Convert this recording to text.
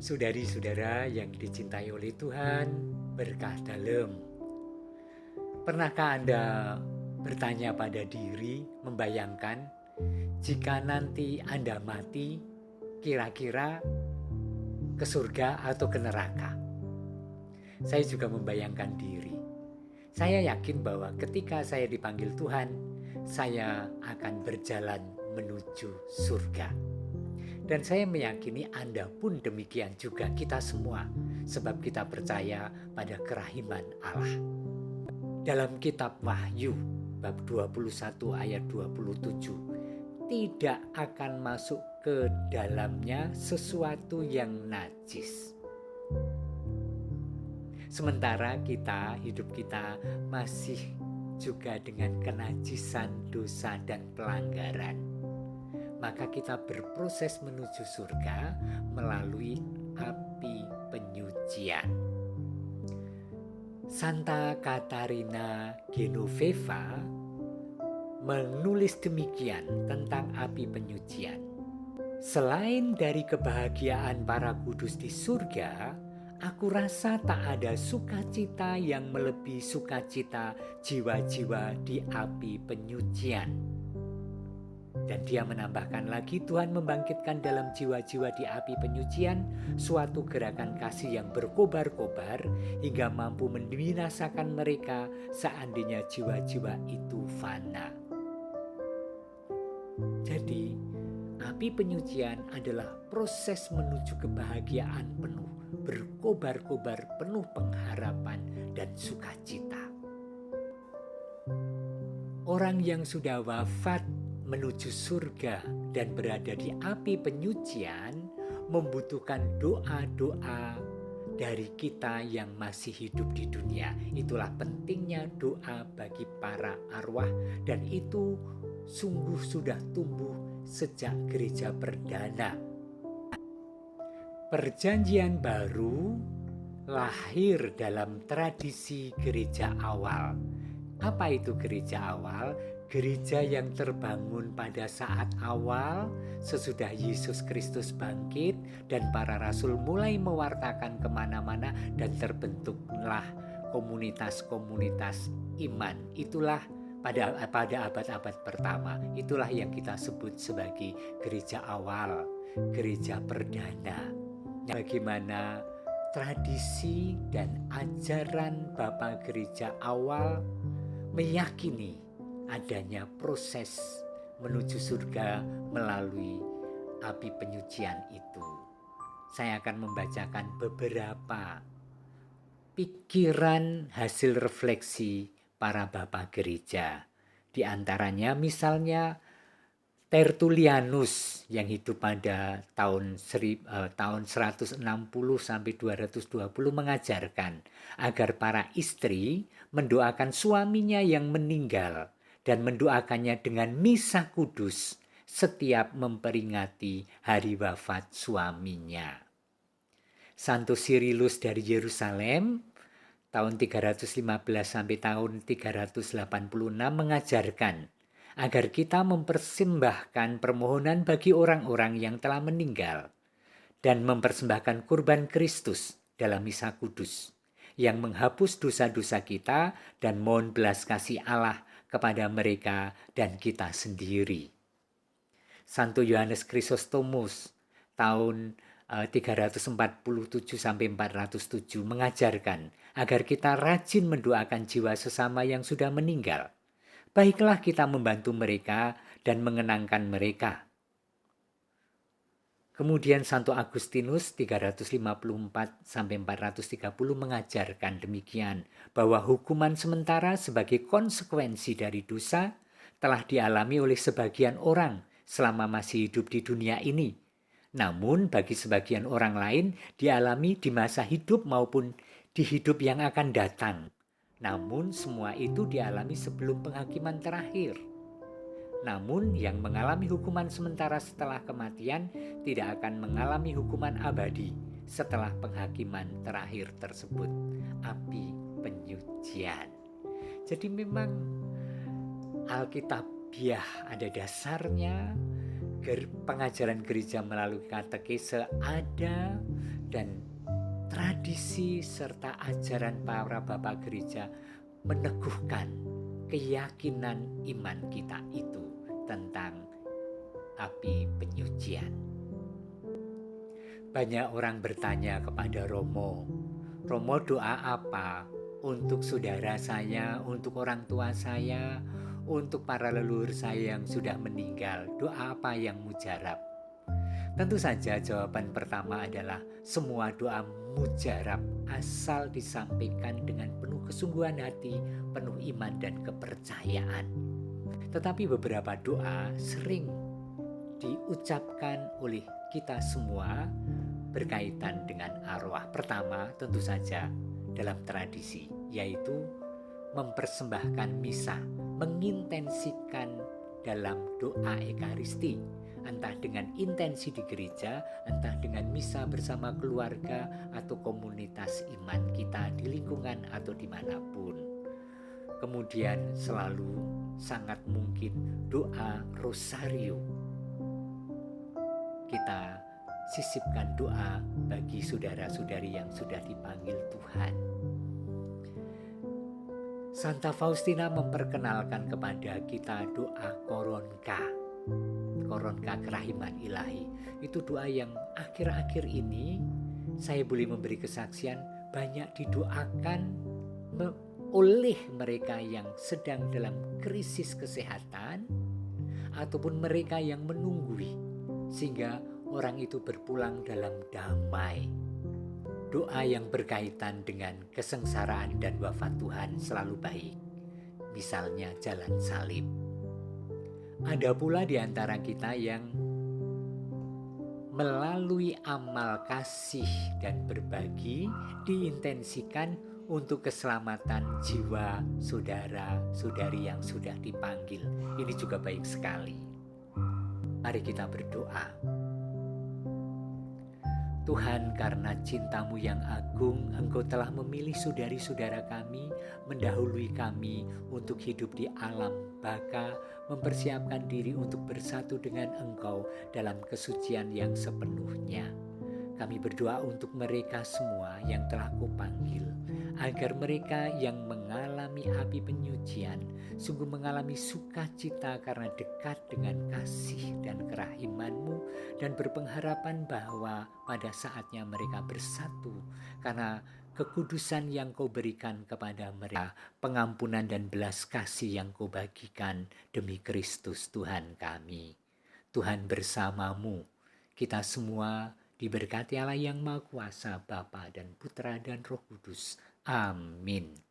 Saudari-saudara yang dicintai oleh Tuhan, berkah dalam. Pernahkah Anda bertanya pada diri, membayangkan jika nanti Anda mati, kira-kira ke surga atau ke neraka? Saya juga membayangkan diri. Saya yakin bahwa ketika saya dipanggil Tuhan, saya akan berjalan menuju surga. Dan saya meyakini Anda pun demikian juga, kita semua, sebab kita percaya pada kerahiman Allah. Dalam kitab Wahyu bab 21 ayat 27, tidak akan masuk ke dalamnya sesuatu yang najis. Sementara hidup kita masih juga dengan kenajisan, dosa, dan pelanggaran. Maka kita berproses menuju surga melalui api penyucian. Santa Katarina Genoveva menulis demikian tentang api penyucian. Selain dari kebahagiaan para kudus di surga, aku rasa tak ada sukacita yang melebihi sukacita jiwa-jiwa di api penyucian. Dan dia menambahkan lagi, Tuhan membangkitkan dalam jiwa-jiwa di api penyucian suatu gerakan kasih yang berkobar-kobar hingga mampu membinasakan mereka seandainya jiwa-jiwa itu fana. Jadi, api penyucian adalah proses menuju kebahagiaan penuh, berkobar-kobar penuh pengharapan dan sukacita. Orang yang sudah wafat menuju surga dan berada di api penyucian membutuhkan doa-doa dari kita yang masih hidup di dunia. Itulah pentingnya doa bagi para arwah, dan itu sungguh sudah tumbuh sejak gereja perdana. Perjanjian baru lahir dalam tradisi gereja awal. Apa itu gereja awal? Gereja yang terbangun pada saat awal sesudah Yesus Kristus bangkit dan para rasul mulai mewartakan kemana-mana dan terbentuklah komunitas-komunitas iman. Itulah pada abad-abad pertama, itulah yang kita sebut sebagai gereja awal, gereja perdana. Bagaimana tradisi dan ajaran Bapa Gereja awal meyakini adanya proses menuju surga melalui api penyucian itu. Saya akan membacakan beberapa pikiran hasil refleksi para bapak gereja. Di antaranya misalnya Tertullianus yang hidup pada tahun 160 sampai 220 mengajarkan agar para istri mendoakan suaminya yang meninggal dan mendoakannya dengan misa kudus setiap memperingati hari wafat suaminya. Santo Cyrillus dari Yerusalem tahun 315 sampai tahun 386 mengajarkan agar kita mempersembahkan permohonan bagi orang-orang yang telah meninggal dan mempersembahkan kurban Kristus dalam misa kudus yang menghapus dosa-dosa kita dan mohon belas kasih Allah kepada mereka dan kita sendiri. Santo Yohanes Chrysostomus tahun 347 sampai 407 mengajarkan agar kita rajin mendoakan jiwa sesama yang sudah meninggal. Baiklah kita membantu mereka dan mengenangkan mereka. Kemudian Santo Agustinus 354 sampai 430 mengajarkan demikian, bahwa hukuman sementara sebagai konsekuensi dari dosa telah dialami oleh sebagian orang selama masih hidup di dunia ini. Namun bagi sebagian orang lain dialami di masa hidup maupun di hidup yang akan datang. Namun semua itu dialami sebelum penghakiman terakhir. Namun yang mengalami hukuman sementara setelah kematian tidak akan mengalami hukuman abadi setelah penghakiman terakhir tersebut, api penyucian. Jadi memang Alkitabiah ada dasarnya, pengajaran gereja melalui katekese ada, Dan tradisi serta ajaran para bapak gereja meneguhkan keyakinan iman kita itu tentang api penyucian. Banyak orang bertanya kepada Romo, "Romo, doa apa untuk saudara saya, untuk orang tua saya, untuk para leluhur saya yang sudah meninggal? Doa apa yang mujarab?" Tentu saja jawaban pertama adalah semua doa mujarab asal disampaikan dengan penuh kesungguhan hati, penuh iman dan kepercayaan. Tetapi beberapa doa sering diucapkan oleh kita semua berkaitan dengan arwah. Pertama, tentu saja dalam tradisi, yaitu mempersembahkan misa, mengintensikan dalam doa Ekaristi, entah dengan intensi di gereja, entah dengan misa bersama keluarga atau komunitas iman kita di lingkungan atau dimanapun. Kemudian selalu sangat mungkin doa rosario. Kita sisipkan doa bagi saudara-saudari yang sudah dipanggil Tuhan. Santa Faustina memperkenalkan kepada kita doa koronka kerahiman ilahi. Itu doa yang akhir-akhir ini saya boleh memberi kesaksian banyak didoakan oleh mereka yang sedang dalam krisis kesehatan ataupun mereka yang menunggui, sehingga orang itu berpulang dalam damai. Doa yang berkaitan dengan kesengsaraan dan wafat Tuhan selalu baik. Misalnya jalan salib. Ada pula di antara kita yang melalui amal kasih dan berbagi diintensikan untuk keselamatan jiwa saudara-saudari yang sudah dipanggil. Ini juga baik sekali. Mari kita berdoa. Tuhan, karena cinta-Mu yang agung, Engkau telah memilih saudari-saudara kami, mendahului kami untuk hidup di alam baka, mempersiapkan diri untuk bersatu dengan Engkau dalam kesucian yang sepenuhnya. Kami berdoa untuk mereka semua yang telah Kau panggil, agar mereka yang mengalami api penyucian sungguh mengalami sukacita karena dekat dengan kasih dan kerahiman-Mu, dan berpengharapan bahwa pada saatnya mereka bersatu karena kekudusan yang Kau berikan kepada mereka, pengampunan dan belas kasih yang Kau bagikan demi Kristus Tuhan kami. Tuhan bersama-Mu, kita semua diberkati Allah yang Maha Kuasa, Bapa dan Putra dan Roh Kudus. Amin.